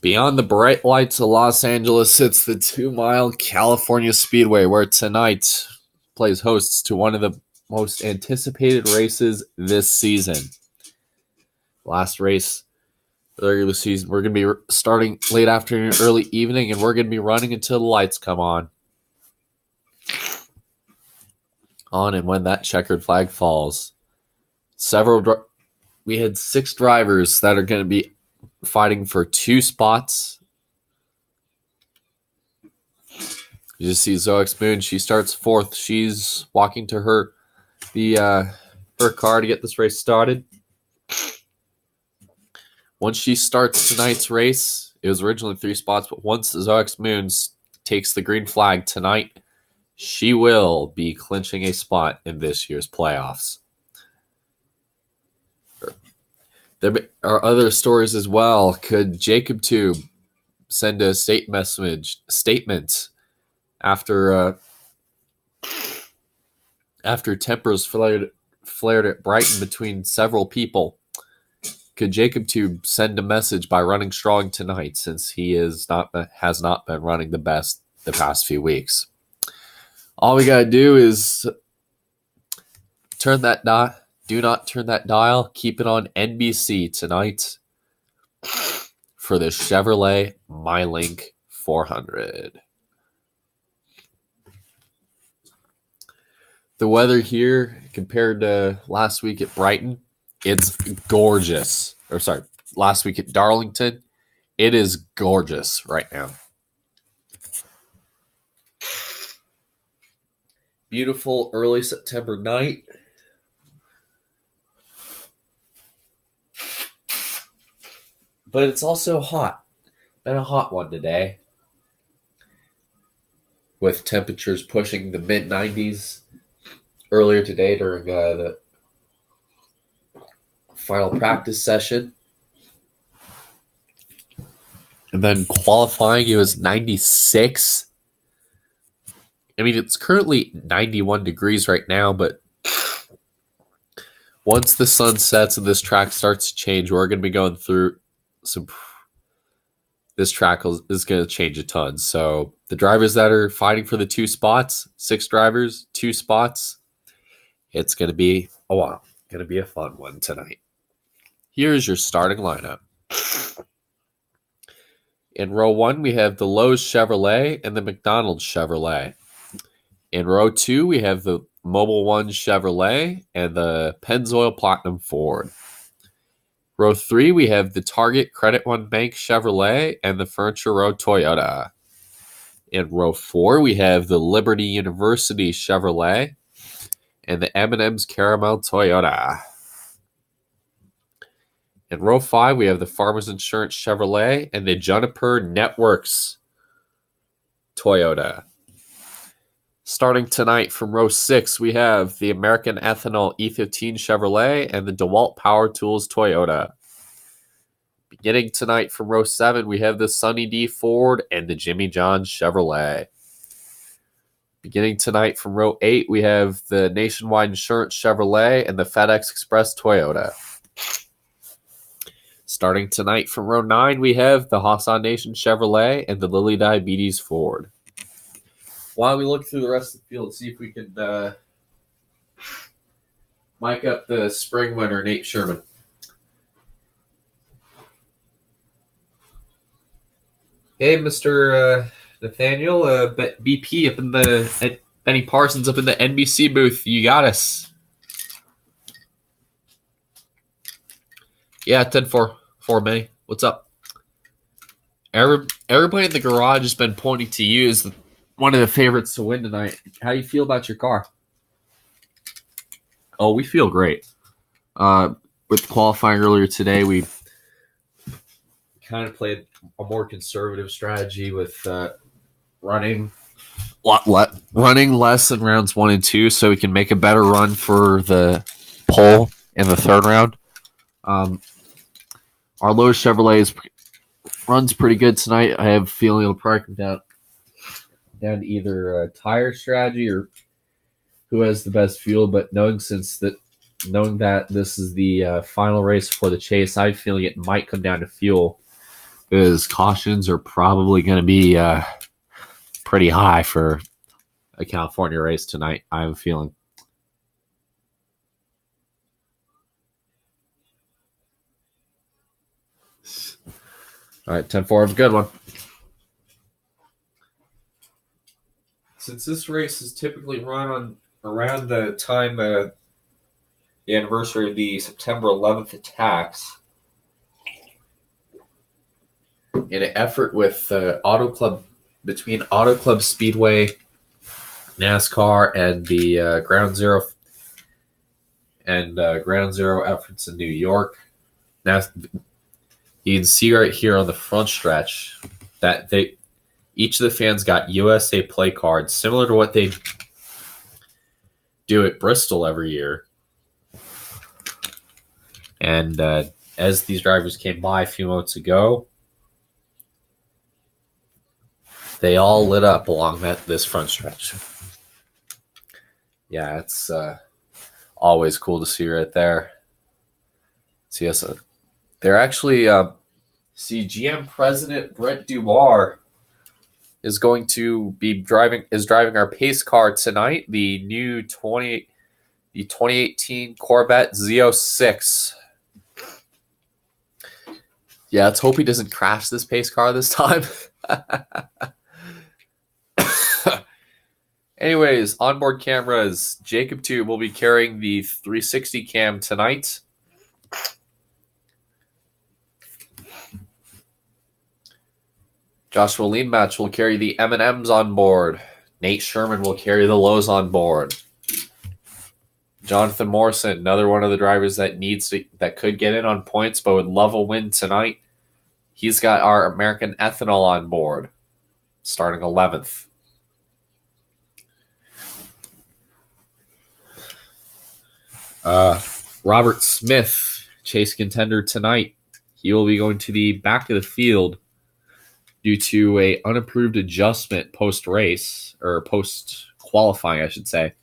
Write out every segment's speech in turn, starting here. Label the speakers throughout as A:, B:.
A: Beyond the bright lights of Los Angeles sits the 2-mile California Speedway, where tonight plays hosts to one of the most anticipated races this season. Last race of the regular season. We're going to be starting late afternoon, early evening, and we're going to be running until the lights come on. And when that checkered flag falls. We had 6 drivers that are going to be fighting for 2 spots. You just see Zoe Moon. She starts 4th. She's walking to her car to get this race started. Once she starts tonight's race, it was originally 3 spots, but once Zoe Moon takes the green flag tonight, she will be clinching a spot in this year's playoffs. There are other stories as well. Could Jacob Tube send a statement after tempers flared at Brighton between several people? Could Jacob Tube send a message by running strong tonight, since he has not been running the best the past few weeks? All we gotta do is turn that dial. Do not turn that dial. Keep it on NBC tonight for the Chevrolet MyLink 400. The weather here compared to last week at Brighton, it's gorgeous. Last week at Darlington, it is gorgeous right now. Beautiful early September night. But it's also hot. Been a hot one today. With temperatures pushing the mid-90s earlier today during the final practice session. And then qualifying, it was 96. I mean, it's currently 91 degrees right now, but once the sun sets and this track starts to change, we're going to be going through this track is going to change a ton. So the drivers that are fighting for the 2 spots, 6 drivers, 2 spots, it's going to be going to be a fun one tonight. Here's your starting lineup. In row 1, we have the Lowe's Chevrolet and the McDonald's Chevrolet. In row 2, we have the Mobil 1 Chevrolet and the Pennzoil Platinum Ford. Row 3, we have the Target Credit One Bank Chevrolet and the Furniture Row Toyota. In row 4, we have the Liberty University Chevrolet and the M&M's Caramel Toyota. In row 5, we have the Farmers Insurance Chevrolet and the Juniper Networks Toyota. Starting tonight from row 6, we have the American Ethanol E15 Chevrolet and the DeWalt Power Tools Toyota. Beginning tonight from row 7, we have the Sunny D Ford and the Jimmy John's Chevrolet. Beginning tonight from row 8, we have the Nationwide Insurance Chevrolet and the FedEx Express Toyota. Starting tonight from row 9, we have the Hassan Nation Chevrolet and the Lilly Diabetes Ford. While we look through the rest of the field, see if we can mic up the spring winner, Nate Sherman. Hey, Mr. Nathaniel, BP at Benny Parsons up in the NBC booth. You got us. Yeah, 10-4 Benny. What's up? Everybody in the garage has been pointing to you as one of the favorites to win tonight. How do you feel about your car? Oh, we feel great. With qualifying earlier today, we kind of played a more conservative strategy with running less in rounds 1 and 2, so we can make a better run for the pole in the 3rd round. Our Lowe's Chevrolet runs pretty good tonight. I have a feeling it'll probably come down to either a tire strategy or who has the best fuel. But knowing that this is the final race for the chase, I have a feeling it might come down to fuel. because cautions are probably going to be pretty high for a California race tonight, I have a feeling. All right, 10-4, have a good one. Since this race is typically run on around the time the anniversary of the September 11th attacks, in an effort with Auto Club, between Auto Club Speedway, NASCAR, and the Ground Zero efforts in New York, now you can see right here on the front stretch that each of the fans got USA play cards, similar to what they do at Bristol every year. And as these drivers came by a few moments ago, they all lit up along this front stretch. Yeah, it's always cool to see right there. See us. They're actually GM President Brett Dubar is going to be driving our pace car tonight, the new 2018 Corvette Z06. Yeah, let's hope he doesn't crash this pace car this time. Anyways, onboard cameras. Jacob Tube will be carrying the 360 cam tonight. Joshua Leanmatch will carry the M&Ms on board. Nate Sherman will carry the lows on board. Jonathan Morrison, another one of the drivers that could get in on points but would love a win tonight. He's got our American Ethanol on board, starting 11th. Robert Smith, chase contender tonight. He will be going to the back of the field due to a unapproved adjustment post-race, or post-qualifying, I should say.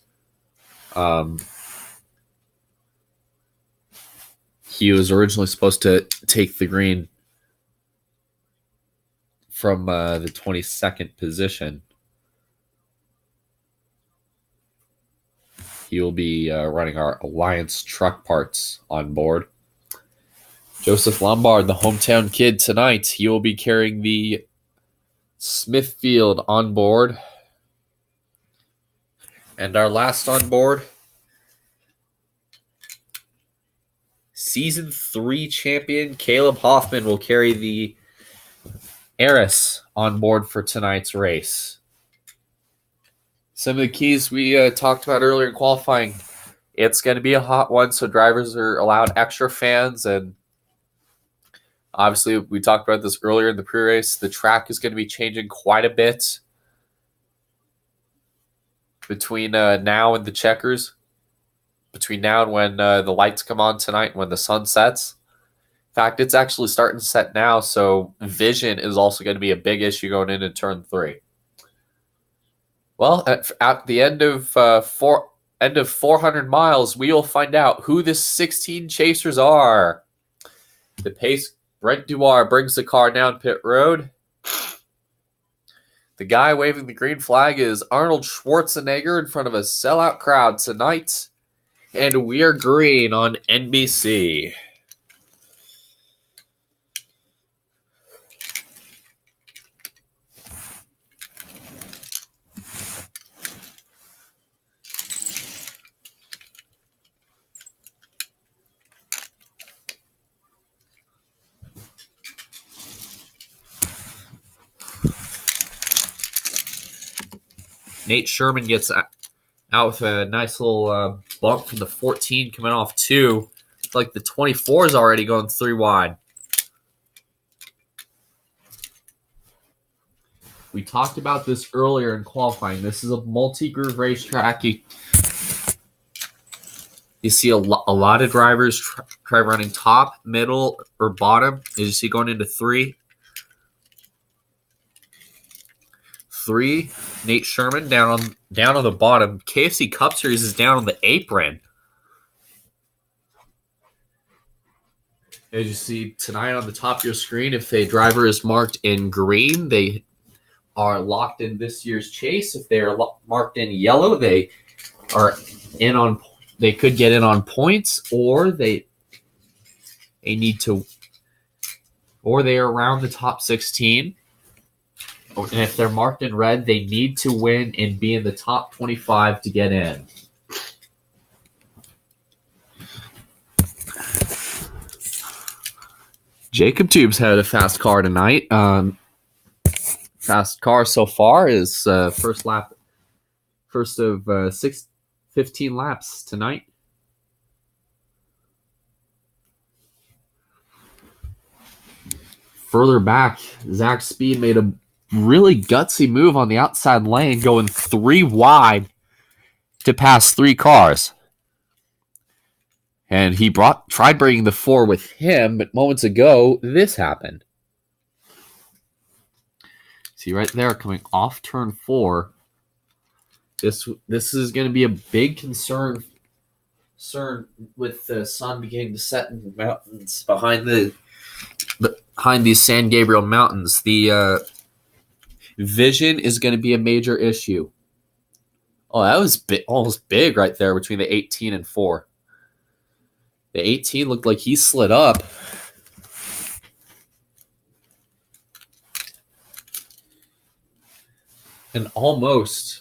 A: He was originally supposed to take the green from the 22nd position. He will be running our Alliance truck parts on board. Joseph Lombard, the hometown kid tonight, he will be carrying the Smithfield on board. And our last on board, Season 3 champion Caleb Hoffman will carry the Eris on board for tonight's race. Some of the keys we talked about earlier in qualifying. It's going to be a hot one, so drivers are allowed extra fans. And obviously, we talked about this earlier in the pre-race. The track is going to be changing quite a bit between now and the checkers. Between now and when the lights come on tonight, when the sun sets. In fact, it's actually starting to set now, so vision is also going to be a big issue going into turn 3. Well, at the end of 400 miles, we will find out who the 16 chasers are. The pace, Brent Duar brings the car down pit road. The guy waving the green flag is Arnold Schwarzenegger in front of a sellout crowd tonight. And we are green on NBC. Nate Sherman gets out with a nice little bump from the 14 coming off 2. It's like the 24 is already going 3 wide. We talked about this earlier in qualifying. This is a multi-groove racetrack. You see a lot of drivers try running top, middle, or bottom. As you see going into 3. 3, Nate Sherman down on the bottom. KFC Cup Series is down on the apron. As you see tonight on the top of your screen, if a driver is marked in green, they are locked in this year's chase. If they are marked in yellow, they are in on. They could get in on points, or they need to, or they are around the top 16. And if they're marked in red, they need to win and be in the top 25 to get in. Jacob Tubes had a fast car tonight. Fast car so far is first of 15 laps tonight. Further back, Zach Speed made a really gutsy move on the outside lane, going 3 wide to pass 3 cars. And he tried bringing the 4 with him, but moments ago, this happened. See right there, coming off turn 4. This is going to be a big concern with the sun beginning to set in the mountains behind these San Gabriel Mountains. The vision is going to be a major issue. Oh, that was almost big right there between the 18 and 4. The 18 looked like he slid up. And almost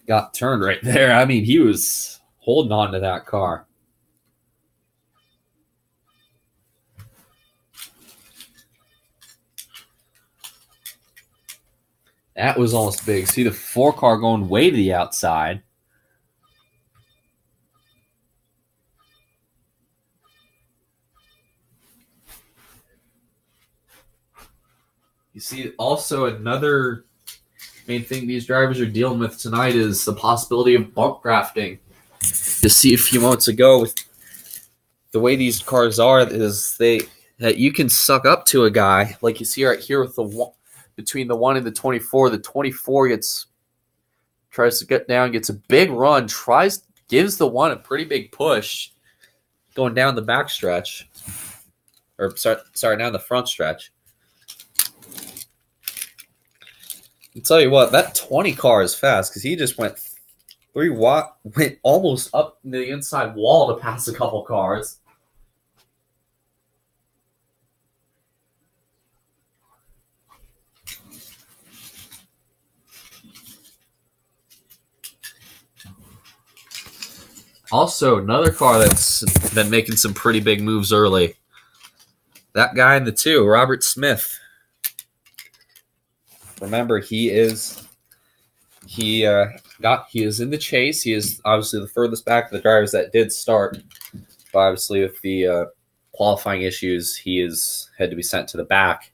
A: got turned right there. I mean, he was holding on to that car. That was almost big. See the 4 car going way to the outside. You see, also another main thing these drivers are dealing with tonight is the possibility of bump grafting. You see a few moments ago, with the way these cars are, is that you can suck up to a guy, like you see right here with between the 1 and the 24. The 24 tries to get down, gets a big run, gives the 1 a pretty big push, going down the back stretch, or sorry, down the front stretch. I'll tell you what, that 20 car is fast because he just went 3 wide, went almost up the inside wall to pass a couple cars. Also, another car that's been making some pretty big moves early. That guy in the 2, Robert Smith. Remember, he is in the chase. He is obviously the furthest back of the drivers that did start. But obviously, with the qualifying issues, he had to be sent to the back.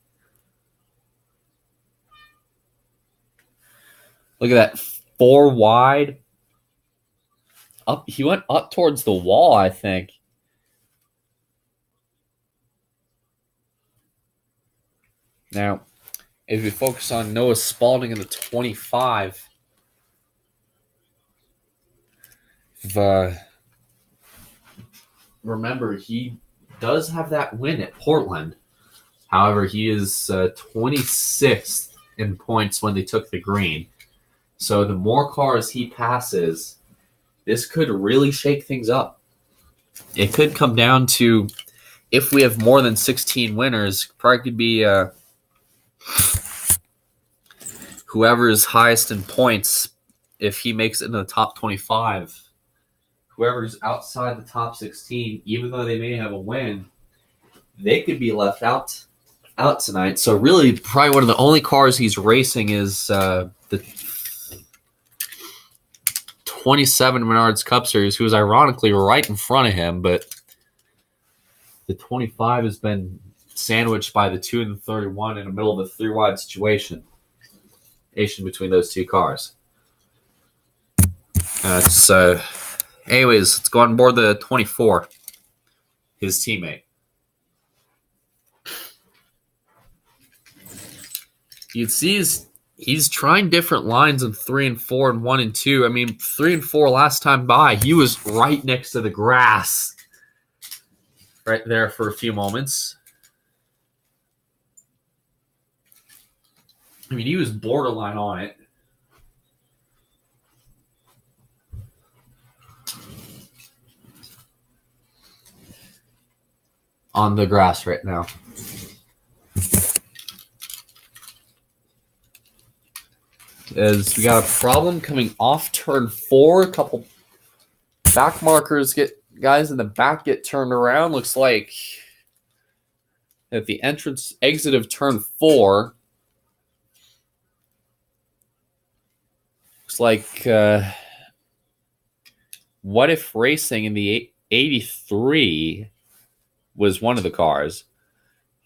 A: Look at that, 4 wide. He went up towards the wall, I think. Now, if we focus on Noah Spalding in the 25, remember, he does have that win at Portland. However, he is 26th in points when they took the green. So the more cars he passes, this could really shake things up. It could come down to, if we have more than 16 winners, probably could be whoever is highest in points. If he makes it into the top 25, whoever's outside the top 16, even though they may have a win, they could be left out tonight. So really, probably one of the only cars he's racing is the 27 Menards Cup Series, who is ironically right in front of him, but the 25 has been sandwiched by the 2 and the 31 in the middle of a 3 wide situation between those 2 cars. Anyways, let's go on board the 24, his teammate. You'd see he's trying different lines in 3 and 4 and 1 and 2. I mean, 3 and 4 last time by, he was right next to the grass. right there for a few moments. I mean, he was borderline on it. On the grass right now. As we got a problem coming off turn 4. A couple back markers guys in the back get turned around. Looks like at the exit of turn 4. Looks like What If Racing in the 83 was one of the cars.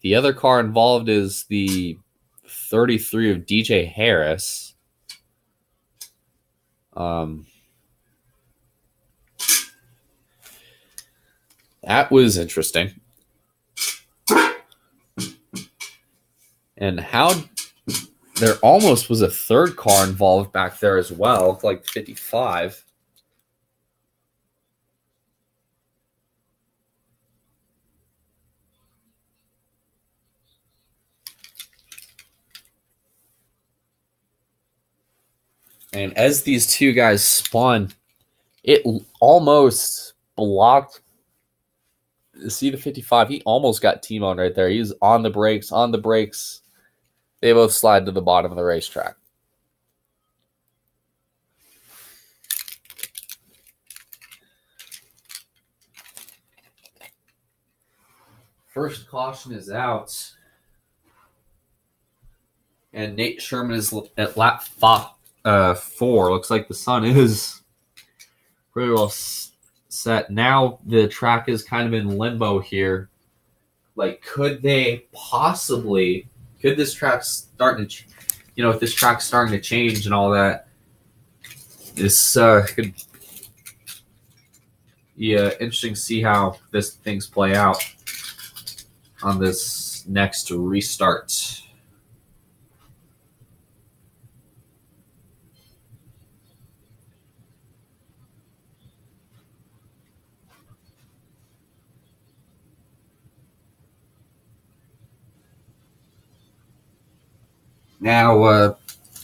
A: The other car involved is the 33 of DJ Harris. That was interesting. And how there almost was a third car involved back there as well, like 55. And as these two guys spun, it almost blocked. See the 55? He almost got T-boned right there. He was on the brakes, They both slide to the bottom of the racetrack. First caution is out. And Nate Sherman is at lap 4. Looks like the sun is pretty well set. Now the track is kind of in limbo here. Like, could this track start to, if this track's starting to change and all that, this could be interesting to see how things play out on this next restart. Now,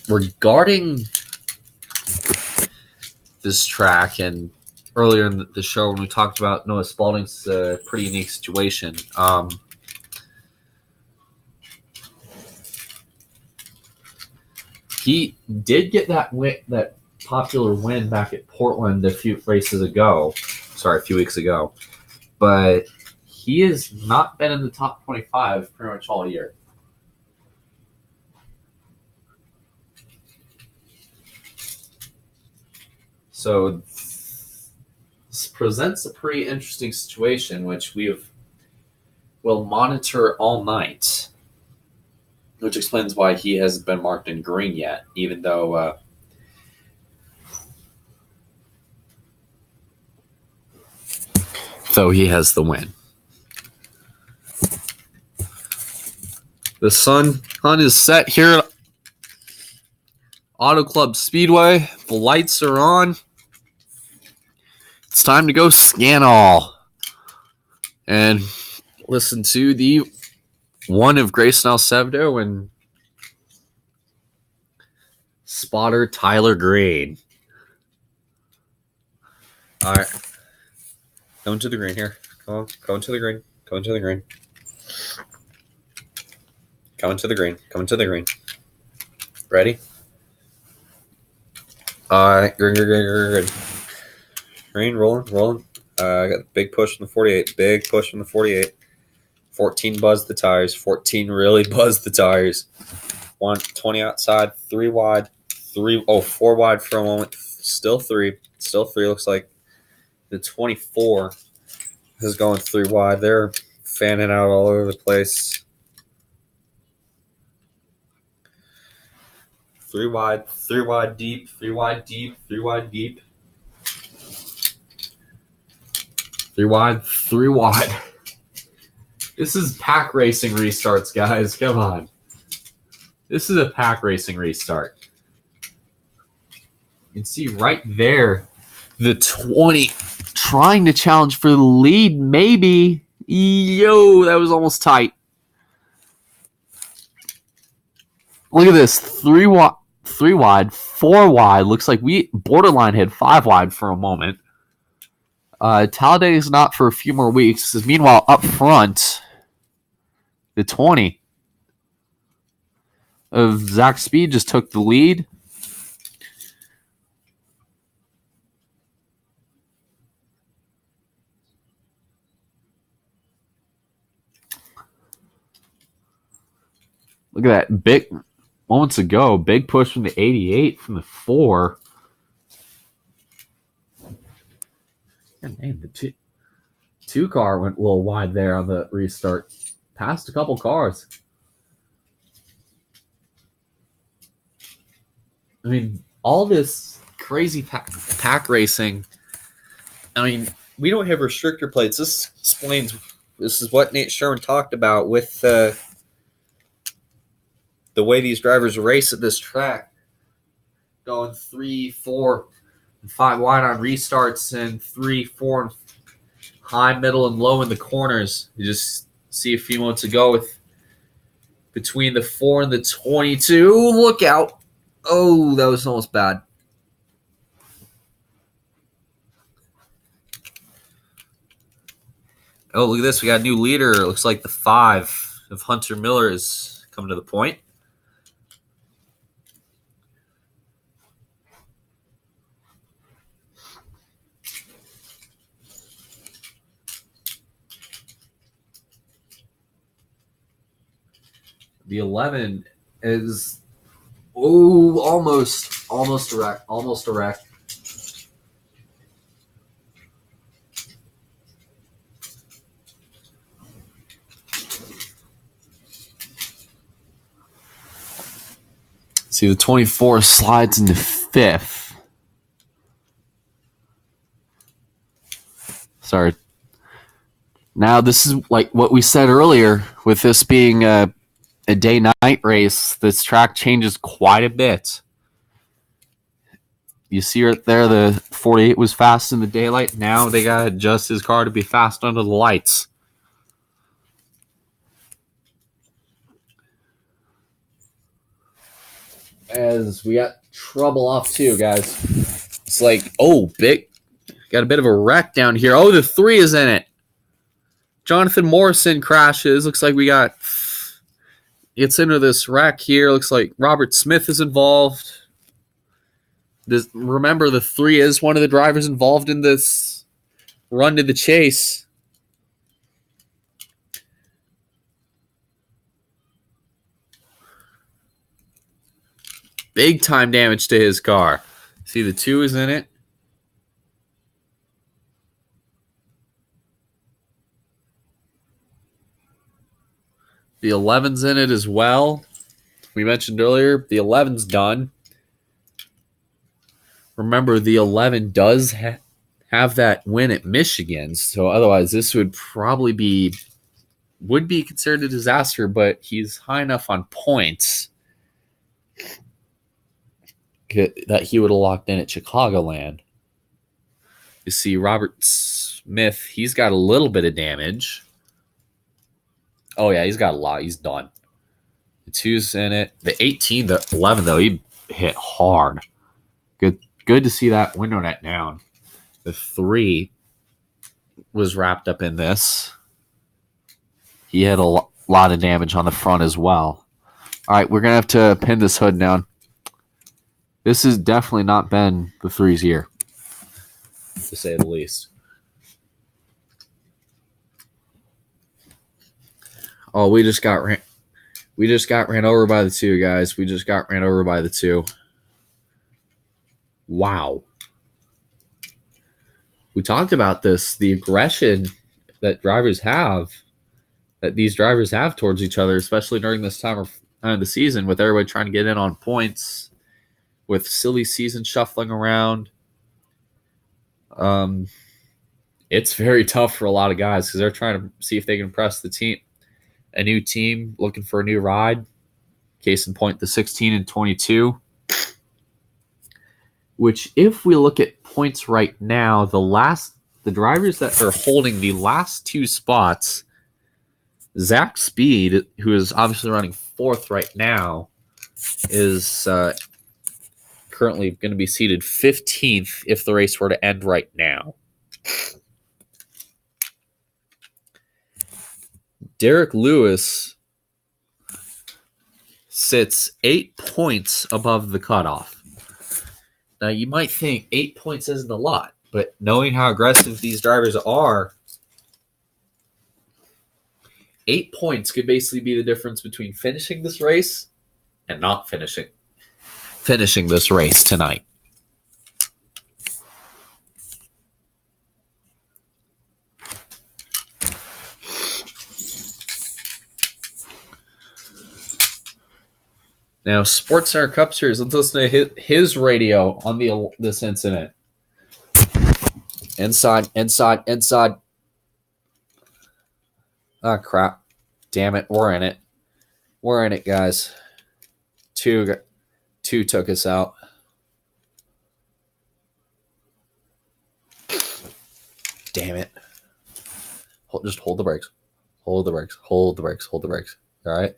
A: regarding this track, and earlier in the show when we talked about Noah Spalding's pretty unique situation, he did get that popular win back at Portland a few weeks ago, but he has not been in the top 25 pretty much all year. So this presents a pretty interesting situation, which will monitor all night, which explains why he hasn't been marked in green yet, even though he has the win. The sun is set here at Auto Club Speedway. The lights are on. It's time to go scan all and listen to the one of Grayson Alcevedo and spotter Tyler Green. All right. Going to the green here. Come on. Going to the green. Going to the green. Coming to the green. Coming to the green. Ready? All right. Green. Green, rolling. I got a big push from the 48. Big push from the 48. 14 buzzed the tires. 14 really buzzed the tires. 20 outside, 3 wide, 4 wide for a moment. Still three. Looks like the 24 is going 3 wide. They're fanning out all over the place. 3 wide deep. 3 wide. 3 wide. This is pack racing restarts, guys. Come on. This is a pack racing restart. You can see right there the 20 trying to challenge for the lead. Maybe Yo, that was almost tight. Look at this. 3 wide, 4 wide. Looks like we borderline hit 5 wide for a moment. Talladega is not for a few more weeks. Meanwhile, up front, the 20 of Zach Speed just took the lead. Look at that. Big moments ago, big push from the 88 from the 4. Man, the two car went a little wide there on the restart. Passed a couple cars. I mean, all this crazy pack racing. I mean, we don't have restrictor plates. This explains. This is what Nate Sherman talked about with the way these drivers race at this track. Going 3, 4, and 5 wide on restarts and 3, 4, and high, middle, and low in the corners. You just see a few moments ago with between the 4 and the 22. Look out. Oh, that was almost bad. Oh, look at this. We got a new leader. It looks like the 5 of Hunter Miller is coming to the point. The 11 is almost a wreck. Almost a wreck. See, the 24 slides into 5th. Sorry. Now, this is like what we said earlier, with this being a day-night race, this track changes quite a bit. You see right there, the 48 was fast in the daylight. Now they got to adjust his car to be fast under the lights. As we got trouble off too, guys. It's like, oh, big. Got a bit of a wreck down here. Oh, the 3 is in it. Jonathan Morrison crashes. Looks like we got... It's into this wreck here. Looks like Robert Smith is involved. Remember, the 3 is one of the drivers involved in this run to the chase. Big time damage to his car. See, the 2 is in it. The 11's in it as well. We mentioned earlier, the 11's done. Remember, the 11 does have that win at Michigan, so otherwise this would probably be considered a disaster, but he's high enough on points that he would have locked in at Chicagoland. You see Robert Smith, he's got a little bit of damage. Oh, yeah, he's got a lot. He's done. The 2's in it. The 18, the 11, though, he hit hard. Good to see that window net down. The 3 was wrapped up in this. He had a lot of damage on the front as well. All right, we're going to have to pin this hood down. This has definitely not been the 3's year, to say the least. Oh, we just got ran over by the 2, guys. We just got ran over by the 2. Wow. We talked about this, the aggression that these drivers have towards each other, especially during this time of the season, with everybody trying to get in on points, with silly season shuffling around. It's very tough for a lot of guys because they're trying to see if they can impress the team. A new team looking for a new ride. Case in point, the 16 and 22. Which, if we look at points right now, the last the drivers that are holding the last two spots, Zach Speed, who is obviously running fourth right now, is currently going to be seated 15th if the race were to end right now. Derek Lewis sits 8 points above the cutoff. Now, you might think 8 points isn't a lot, but knowing how aggressive these drivers are, 8 points could basically be the difference between finishing this race and not finishing this race tonight. Now, Sports Center Cup Series, let's listen to his radio on this incident. Inside. Oh, crap. Damn it. We're in it, guys. Two took us out. Damn it. Just hold the brakes. Hold the brakes. All right?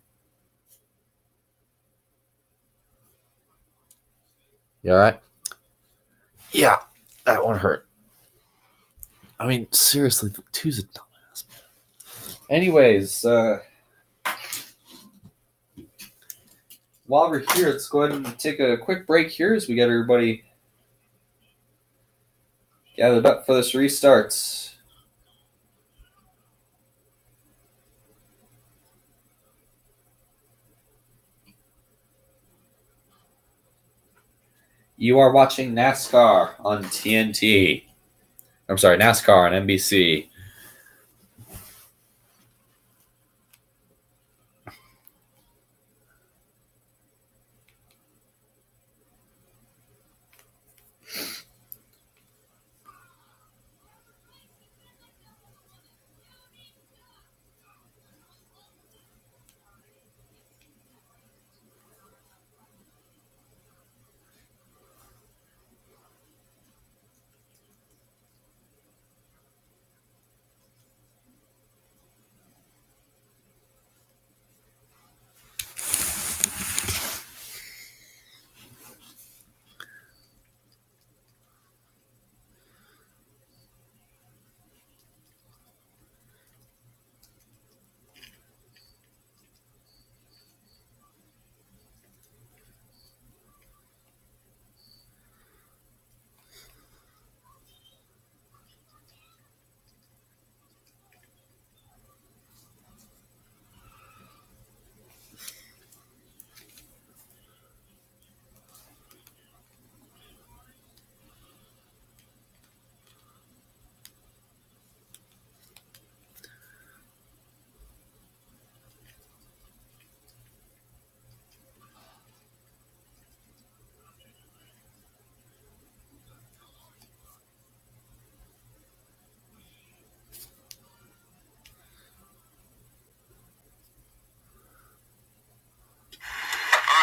A: You all right? Yeah, that one hurt. I mean, seriously, two's a dumbass, man. Anyways, while we're here, let's go ahead and take a quick break here as we get everybody gathered up for this restart. You are watching NASCAR on TNT. I'm sorry, NASCAR on NBC.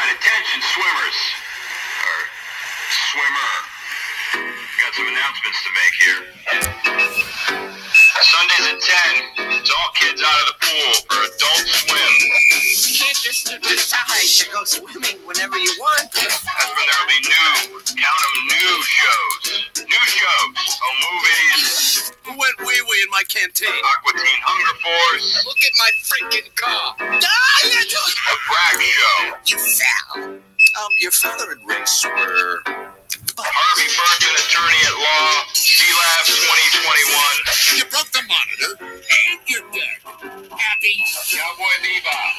B: Attention swimmers, or swimmer, got some announcements to make here. Sundays at 10, it's all kids out of the pool for adult swim.
C: You can't just decide to go swimming whenever you want.
B: That's when there'll be new shows. Oh, movies.
C: Who went wee-wee in my canteen?
B: Aqua Teen Hunger Force.
C: Look at my freaking car.
B: A brag show.
C: You fell. Your father and Rex were...
B: Harvey Burton, attorney at law. C-Lab 2021.
C: You broke the monitor, and you're dead. Happy?
B: Cowboy Bebop.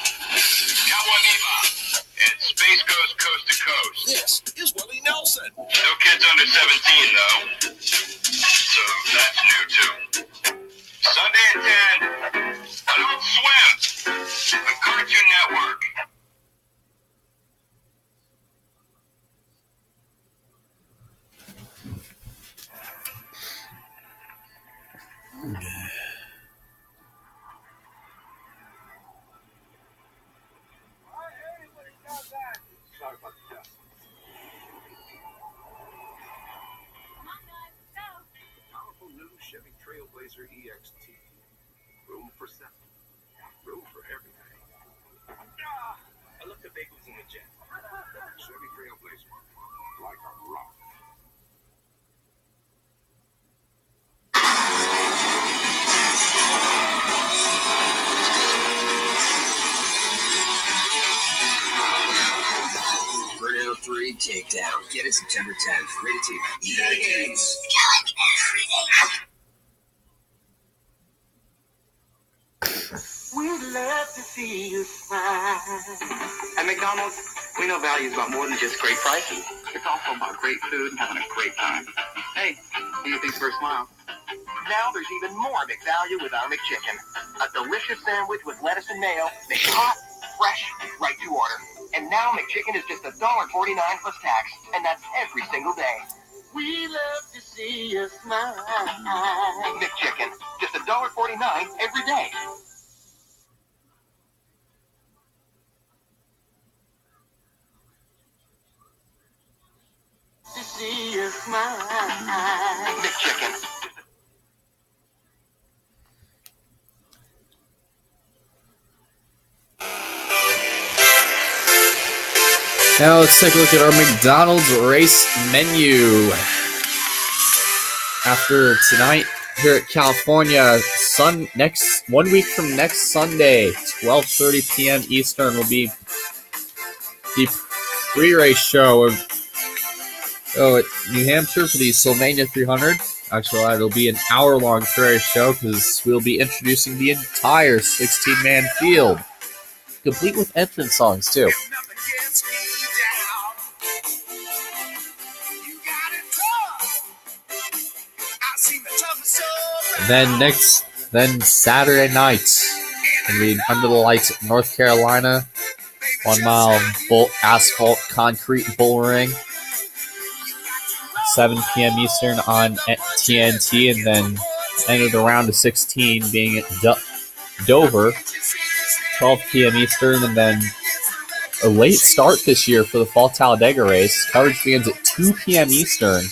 B: And Space Ghost Coast to Coast.
C: This is Willie Nelson.
B: No kids under 17, though. So that's new, too. Sunday at 10, Adult Swim on Cartoon Network.
C: Chevy
D: Trailblazer EXT. Room for seven. Room for everything. I love the bagels in the jet. Chevy Trailblazer. Like a rock.
C: Burnout 3 Takedown. Get it September 10th. Rated T. EA Games.
E: We'd love to see you smile. At McDonald's, we know value is about more than just great prices. It's also about great food and having a great time. Hey, who do you think's first smile? Now there's even more McValue with our McChicken. A delicious sandwich with lettuce and mayo, made hot, fresh, right to order. And now McChicken is just $1.49 plus tax, and that's every single day. We love to see you smile. McChicken, just $1.49 every day. To see you smile. McChicken.
A: Now let's take a look at our McDonald's race menu. After tonight here at California, 1 week from next Sunday, 12:30 p.m. Eastern, will be the pre-race show of at New Hampshire for the Sylvania 300. Actually, it'll be an hour-long pre-race show because we'll be introducing the entire 16-man field, complete with entrance songs too. And then Saturday night, and we under the lights at North Carolina, 1 mile asphalt concrete bull ring, 7 p.m. Eastern on TNT, and then ended the round of 16 being at Dover, 12 p.m. Eastern, and then a late start this year for the Fall Talladega race. Coverage begins at 2 p.m. Eastern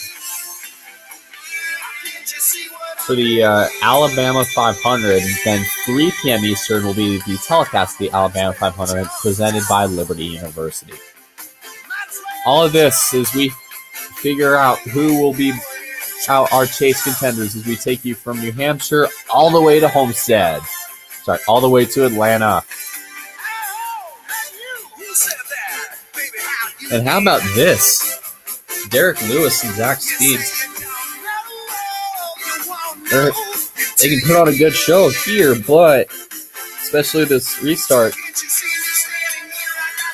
A: for the Alabama 500, and then 3 p.m. Eastern will be the telecast of the Alabama 500 presented by Liberty University. All of this as we figure out who will be our chase contenders as we take you from New Hampshire all the way to Homestead. All the way to Atlanta. And how about this? Derek Lewis and Zach Speed. They can put on a good show here, but especially this restart,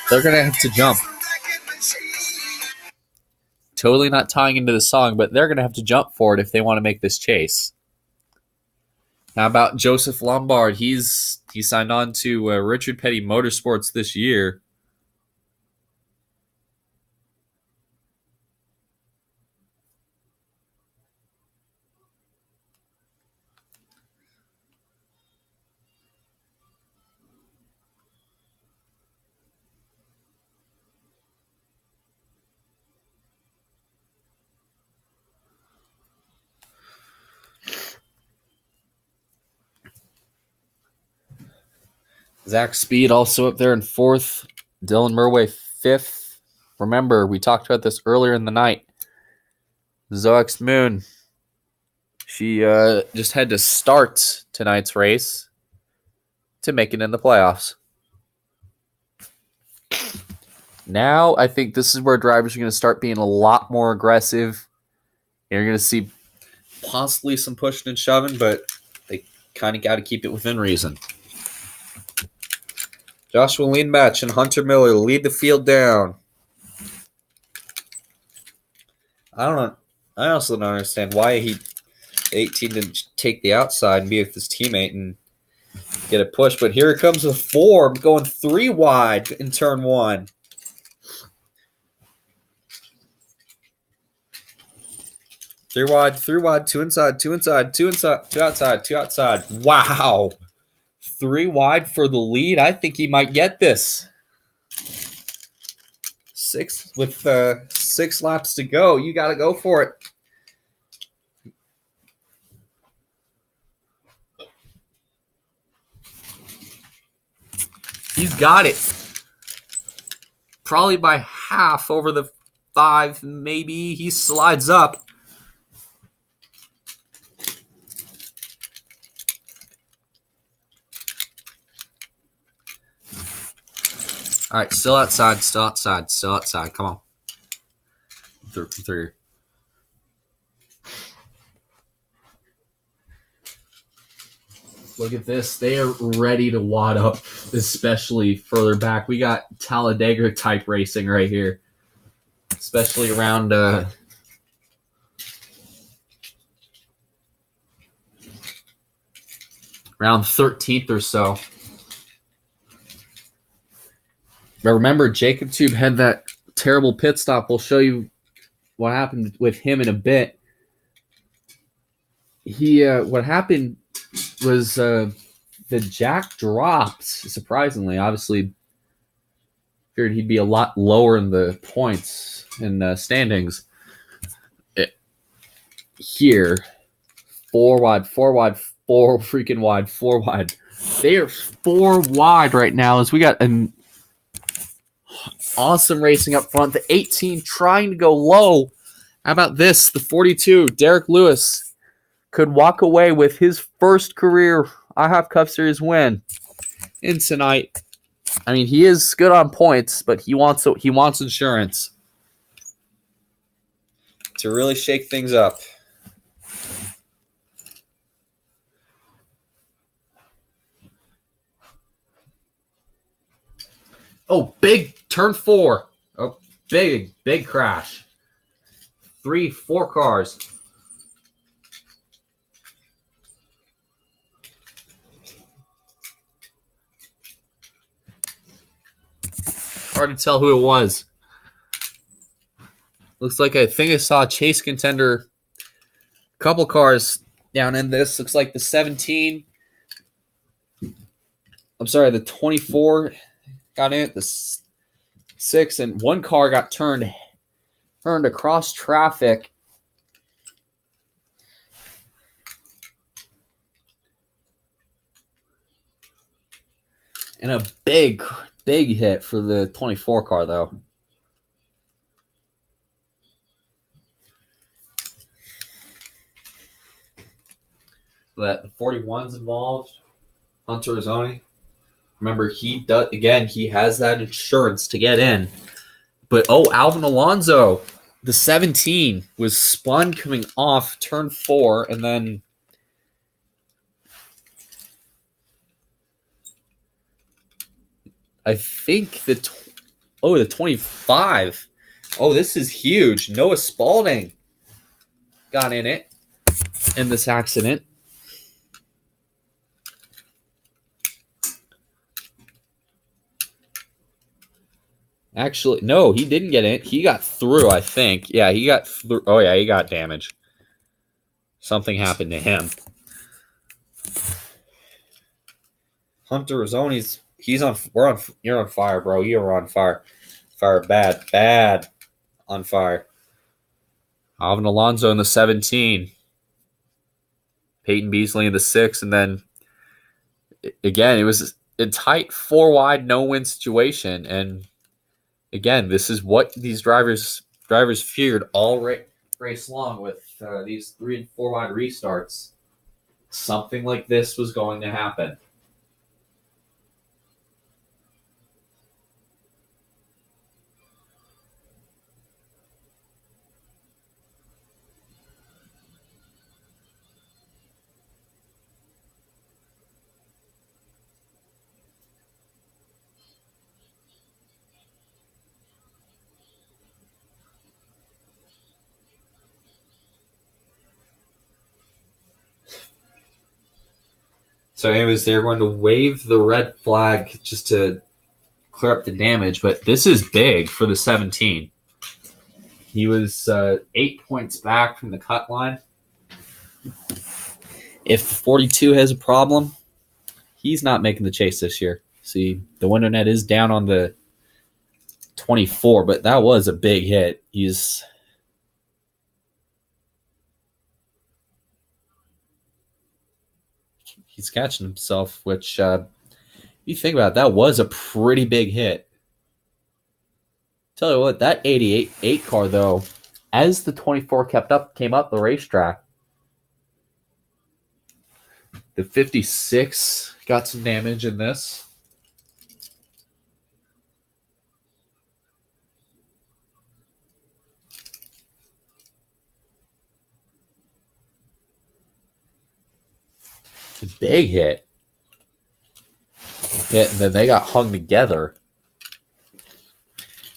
A: they're going to have to jump. Totally not tying into the song, but they're going to have to jump for it if they want to make this chase. How about Joseph Lombard? He signed on to Richard Petty Motorsports this year. Zach Speed also up there in 4th. Dylan Murway 5th. Remember, we talked about this earlier in the night. Zoex Moon. She just had to start tonight's race to make it in the playoffs. Now, I think this is where drivers are going to start being a lot more aggressive. You're going to see possibly some pushing and shoving, but they kind of got to keep it within reason. Joshua Leanbatch and Hunter Miller lead the field down. I also don't understand why 18 didn't take the outside and be with his teammate and get a push. But here it comes with 4 going 3 wide in turn 1. Three wide, 2 inside, 2 inside, 2 inside, 2 outside, 2 outside. Wow. 3 wide for the lead. I think he might get this. 6 laps to go. You got to go for it. He's got it. Probably by half over the 5. Maybe he slides up. All right, still outside. Come on. Through. Look at this. They are ready to wad up, especially further back. We got Talladega type racing right here, especially around around 13th or so. But remember, Jacob Tube had that terrible pit stop. We'll show you what happened with him in a bit. What happened was the jack dropped, surprisingly. Obviously, figured he'd be a lot lower in the points and standings. Here, 4 wide, 4 wide, 4 freaking wide, 4 wide. They are 4 wide right now as we got an awesome racing up front. The 18 trying to go low. How about this? The 42, Derek Lewis, could walk away with his first career IHOP Cup Series win in tonight. I mean, he is good on points, but he wants insurance to really shake things up. Oh, big turn 4. Oh, big crash. 3, 4 cars. Hard to tell who it was. Looks like I think I saw a chase contender. Couple cars down in this. Looks like the 17. I'm sorry, the 24 got in it. The 6 and 1 car got turned across traffic. And a big hit for the 24 car, though. That the 41's involved. Hunter Rizzoni. Remember, he has that insurance to get in. But, Alvin Alonso, the 17, was spun coming off turn 4, and then I think the 25. Oh, this is huge. Noah Spalding got in it in this accident. Actually, no, he didn't get in. He got through, I think. Yeah, he got through. Oh, yeah, he got damaged. Something happened to him. Hunter Rizzoni's. You're on fire, bro. You're on fire. Fire bad on fire. Alvin Alonso in the 17. Peyton Beasley in the 6, and then again, it was a tight 4 wide no win situation, and again, this is what these drivers feared all race long with these 3 and 4 wide restarts. Something like this was going to happen. So anyways, they're going to wave the red flag just to clear up the damage, but this is big for the 17. He was 8 points back from the cut line. If the 42 has a problem, he's not making the chase this year. See, the window net is down on the 24, but that was a big hit. He's catching himself, which You think about it, that was a pretty big hit. Tell you what, that 88 car though, as the 24 came up the racetrack, the 56 got some damage in this. A big hit. And then they got hung together.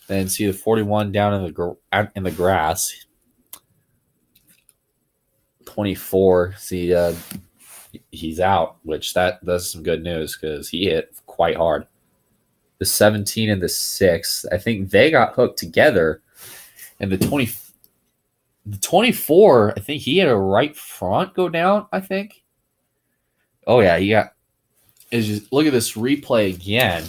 A: Then see the 41 down in the grass. 24, see he's out, which that's some good news because he hit quite hard. The 17 and the 6, I think they got hooked together, and the 24, I think he had a right front go down. I think. Oh yeah, he got. Just look at this replay again.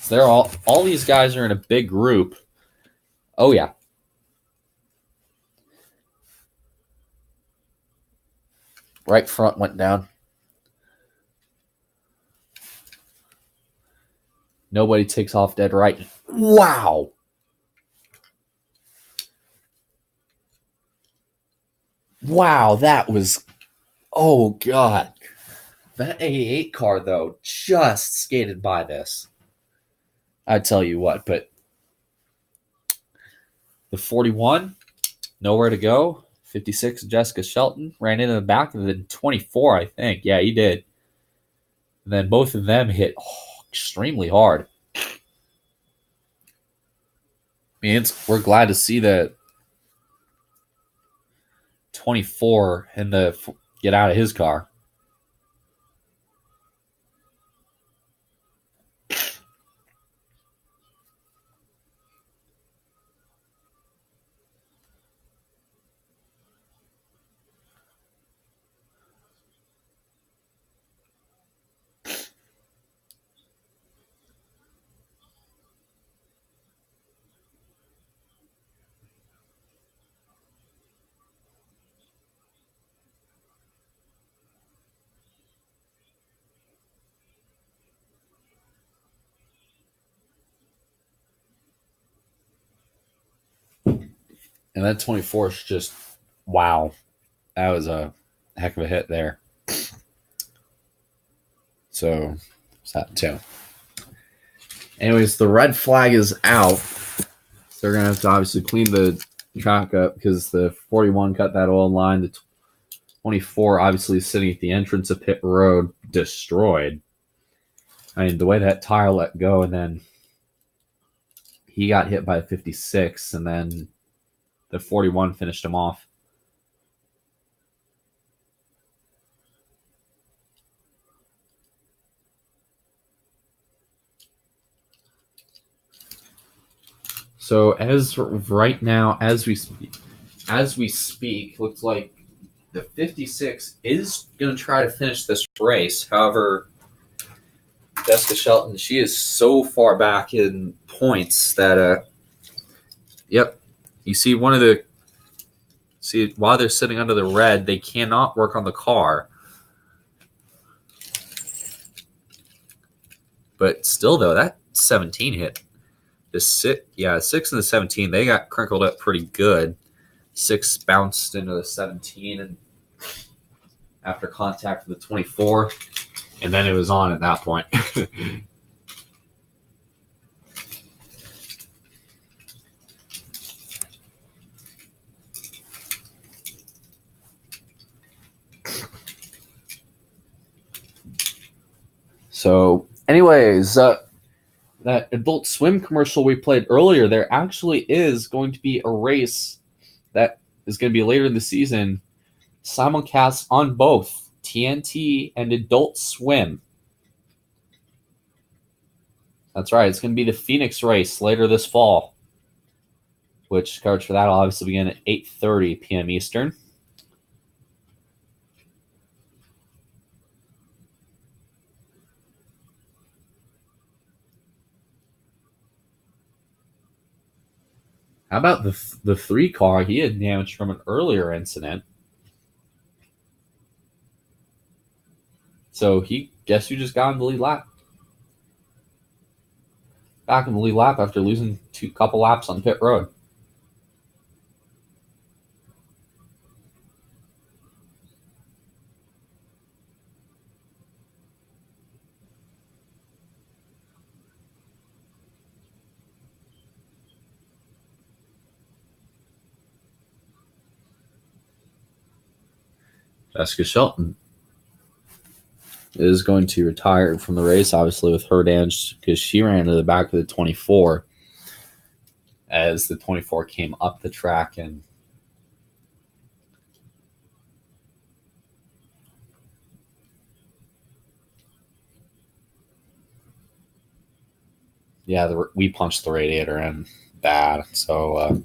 A: So they're all these guys are in a big group. Oh yeah. Right front went down. Nobody takes off dead right. Wow. Wow, that was... Oh, God. That 88 car, though, just skated by this. I tell you what, but... The 41, nowhere to go. 56, Jessica Shelton, ran into the back of the 24, I think. Yeah, he did. And then both of them hit extremely hard. I mean, we're glad to see that 24 and get out of his car. And that 24 is just, wow. That was a heck of a hit there. So, what's that too? Anyways, the red flag is out. So they're going to have to obviously clean the track up because the 41 cut that oil line. The 24 obviously is sitting at the entrance of pit road, destroyed. I mean, the way that tire let go, and then he got hit by a 56, and then the 41 finished him off. So as right now, as we speak, looks like the 56 is going to try to finish this race. However, Jessica Shelton, she is so far back in points that, yep, you see while they're sitting under the red, they cannot work on the car. But still, though, that 17 hit. The 6 and the 17, they got crinkled up pretty good. 6 bounced into the 17 and after contact with the 24, and then it was on at that point. So, anyways, that Adult Swim commercial we played earlier, there actually is going to be a race that is going to be later in the season, simulcast on both TNT and Adult Swim. That's right, it's going to be the Phoenix race later this fall, which coverage for that will obviously begin at 8:30 p.m. Eastern. How about the 3 car? He had damage from an earlier incident. So guess who just got in the lead lap? Back in the lead lap after losing couple laps on pit road. Jessica Shelton is going to retire from the race, obviously, with her damage because she ran to the back of the 24 as the 24 came up the track and we punched the radiator in bad, so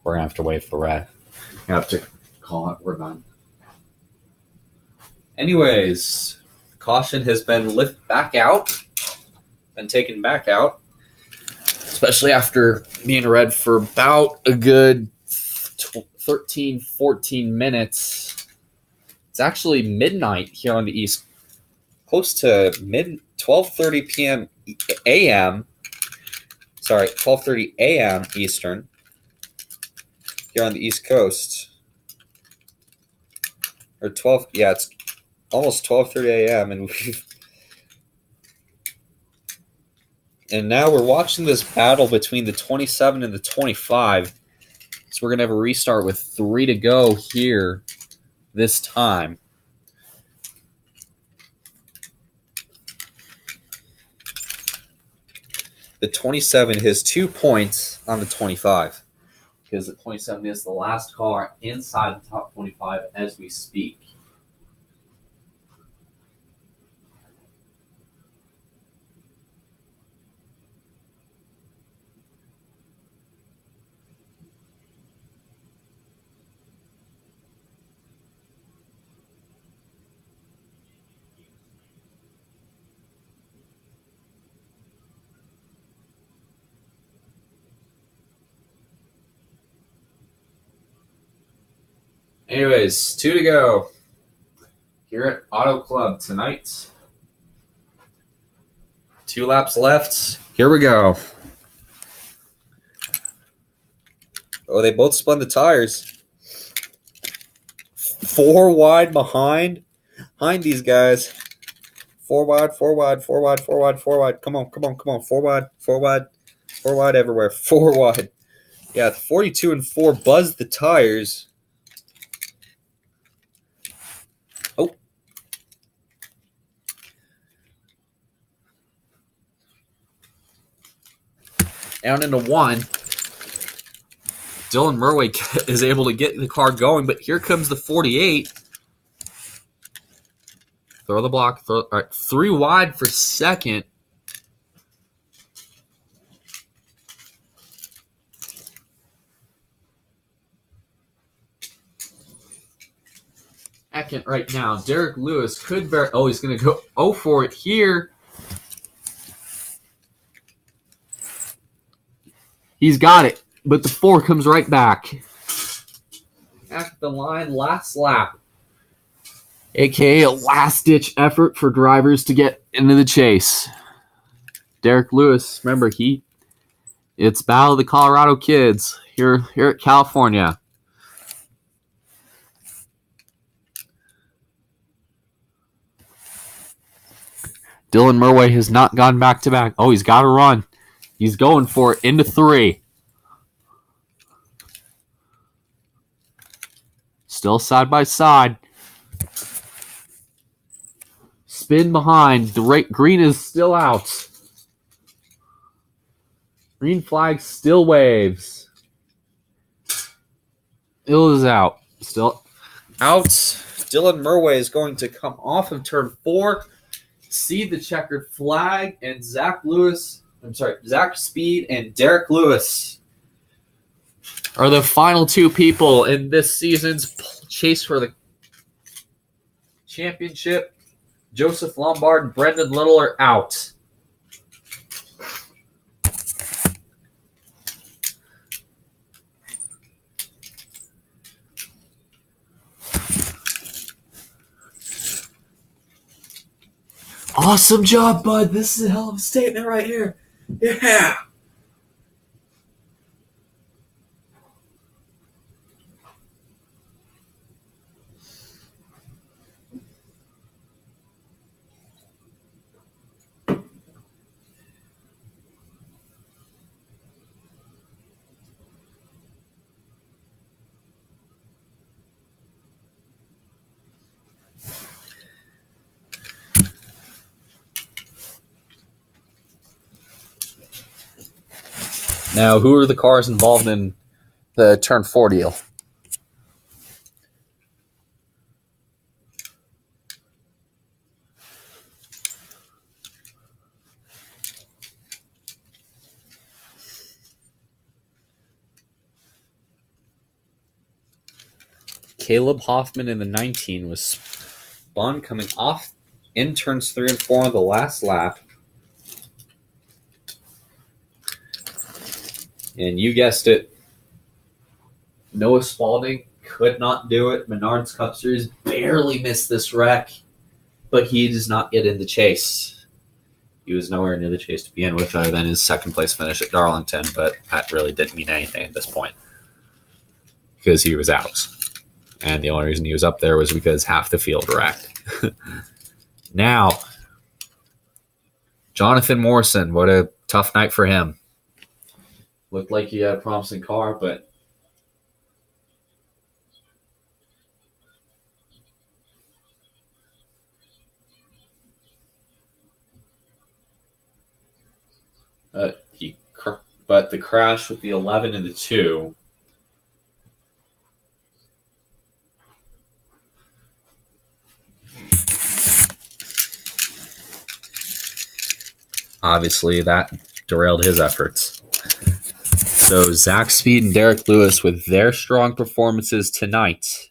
A: we're gonna have to wait for red. We have to call it. We're done. Anyways, caution has been taken back out, especially after being red for about a good 13, 14 minutes. It's actually midnight here on the East, close to 12:30 p.m. a.m. Sorry, 12:30 a.m. Eastern here on the East Coast. Or 12, yeah, it's almost 12:30 a.m. and now we're watching this battle between the 27 and the 25. So we're going to have a restart with 3 to go here this time. The 27 has 2 points on the 25 because the 27 is the last car inside the top 25 as we speak. Anyways, 2 to go here at Auto Club tonight. 2 laps left. Here we go. Oh, they both spun the tires. 4 wide behind these guys. 4 wide, 4 wide, 4 wide, 4 wide, 4 wide. Come on. 4 wide, 4 wide, 4 wide everywhere. 4 wide. Yeah, 42 and 4 buzzed the tires. Oh. Down into 1. Dylan Murway is able to get the car going, but here comes the 48. Throw the block. All right, 3 wide for second. Second right now. Derek Lewis could bear. Oh, he's going to go for it here. He's got it, but the 4 comes right back. At the line, last lap. AKA a last-ditch effort for drivers to get into the chase. Derek Lewis, remember, it's Battle of the Colorado Kids here at California. Dylan Murway has not gone back-to-back. Oh, he's got to run. He's going for it into 3. Still side by side. Spin behind. The green is still out. Green flag still waves. Still is out. Still out. Dylan Murway is going to come off of turn 4. See the checkered flag, and Zach Speed and Derek Lewis are the final 2 people in this season's chase for the championship. Joseph Lombard and Brendan Little are out. Awesome job, bud. This is a hell of a statement right here. Yeah. Now, who are the cars involved in the Turn 4 deal? Caleb Hoffman in the 19 was spun coming off in turns 3 and 4 on the last lap. And you guessed it, Noah Spalding could not do it. Menards Cup Series barely missed this wreck, but he does not get in the chase. He was nowhere near the chase to begin with, other than his second place finish at Darlington, but that really didn't mean anything at this point because he was out. And the only reason he was up there was because half the field wrecked. Now, Jonathan Morrison, what a tough night for him. Looked like he had a promising car, but the crash with the 11 and the 2 obviously that derailed his efforts. So Zach Speed and Derek Lewis, with their strong performances tonight,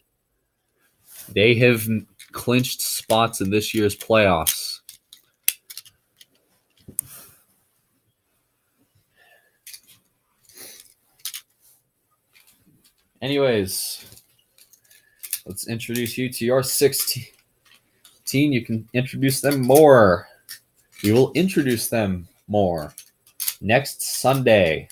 A: they have clinched spots in this year's playoffs. Anyways, let's introduce you to your 16. You can introduce them more. We will introduce them more next Sunday.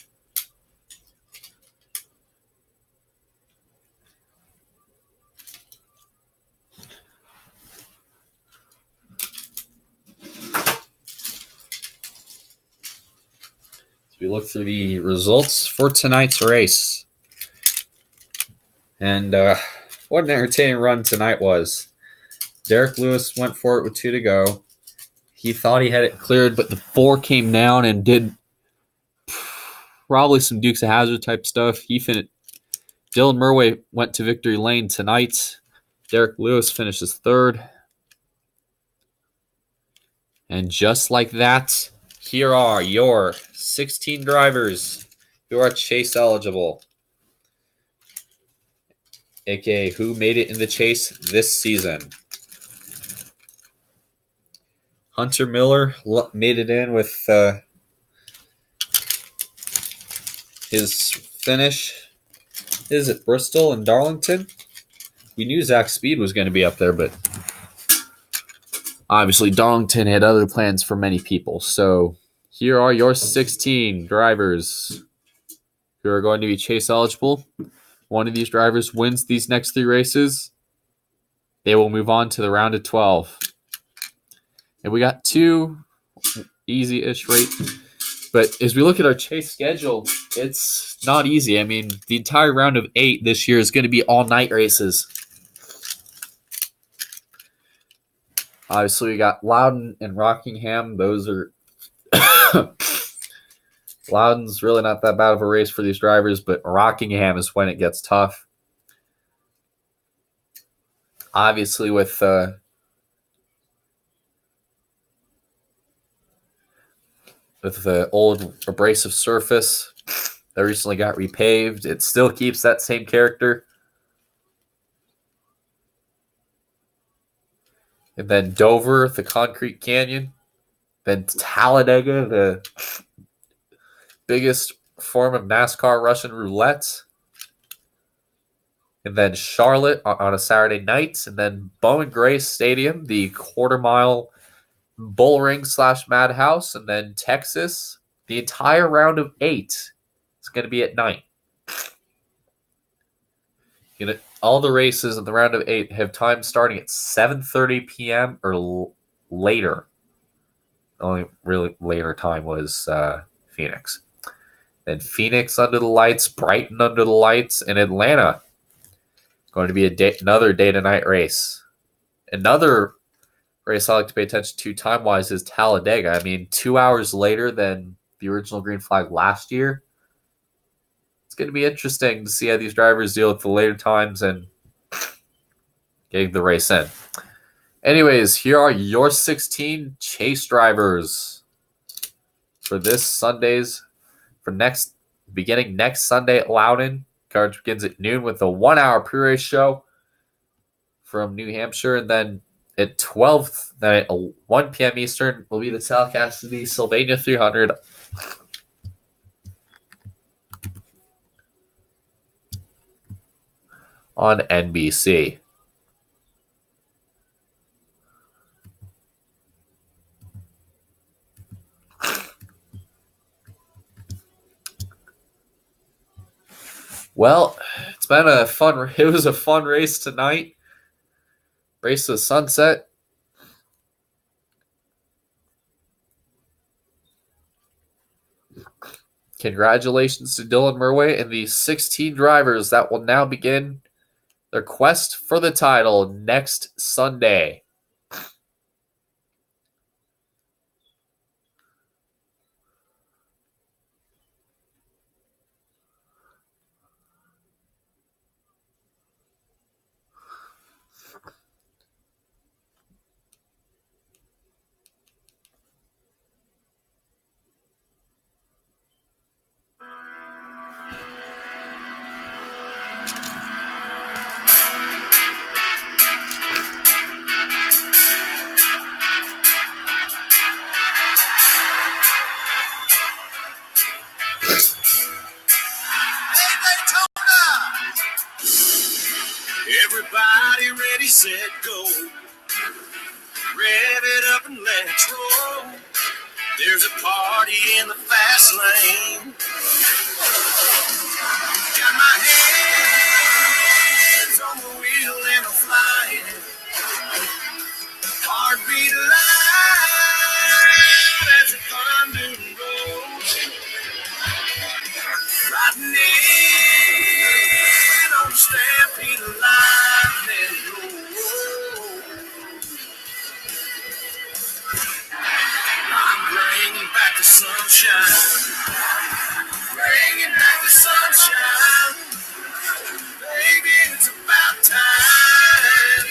A: So we look through the results for tonight's race. And what an entertaining run tonight was. Derek Lewis went for it with 2 to go. He thought he had it cleared, but the 4 came down and did probably some Dukes of Hazzard type stuff. He finished. Dylan Murway went to victory lane tonight. Derek Lewis finishes 3rd. And just like that, here are your 16 drivers who are chase eligible, aka who made it in the chase this season. Hunter Miller made it in with his finish. Is it Bristol and Darlington? We knew Zach Speed was going to be up there, but obviously Darlington had other plans for many people. So here are your 16 drivers who are going to be chase eligible. One of these drivers wins these next 3 races. They will move on to the round of 12. And we got 2 easy-ish races. But as we look at our chase schedule, it's not easy. I mean, the entire round of 8 this year is going to be all-night races. Obviously, we got Loudon and Rockingham. Those are... Loudon's really not that bad of a race for these drivers, but Rockingham is when it gets tough. Obviously, with the old abrasive surface that recently got repaved, it still keeps that same character. And then Dover, the concrete canyon. Then Talladega, the biggest form of NASCAR Russian roulette. And then Charlotte on a Saturday night. And then Bowman Gray Stadium, the quarter-mile Bullring / Madhouse, and then Texas. The entire round of 8 is going to be at night. All the races in the round of 8 have times starting at 7:30 p.m. or later. The only really later time was Phoenix. Then Phoenix under the lights, Brighton under the lights, and Atlanta. Going to be another day-to-night race. Another race I like to pay attention to time-wise is Talladega. I mean, 2 hours later than the original green flag last year. It's going to be interesting to see how these drivers deal with the later times and getting the race in. Anyways, here are your 16 chase drivers for this Sunday's, beginning next Sunday at Loudon. Coverage begins at noon with a 1-hour pre-race show from New Hampshire, and then at 1 p.m. Eastern will be the telecast of the Sylvania 300 on NBC. Well, it was a fun race tonight. Race to the sunset. Congratulations to Dylan Murway and the 16 drivers that will now begin their quest for the title next Sunday.
C: Everybody ready, set, go. Rev it up and let's roll. There's a party in the fast lane. Got my hands on the wheel and I'm flying. Heartbeat alive as the thunder rolls. Riding in on the stampede of lightning. I'm bringing back the sunshine. Bringing back the sunshine. Baby, it's about time.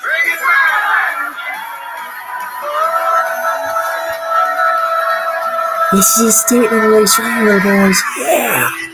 C: Bring it back.
A: This is a statement race right here, boys. Yeah.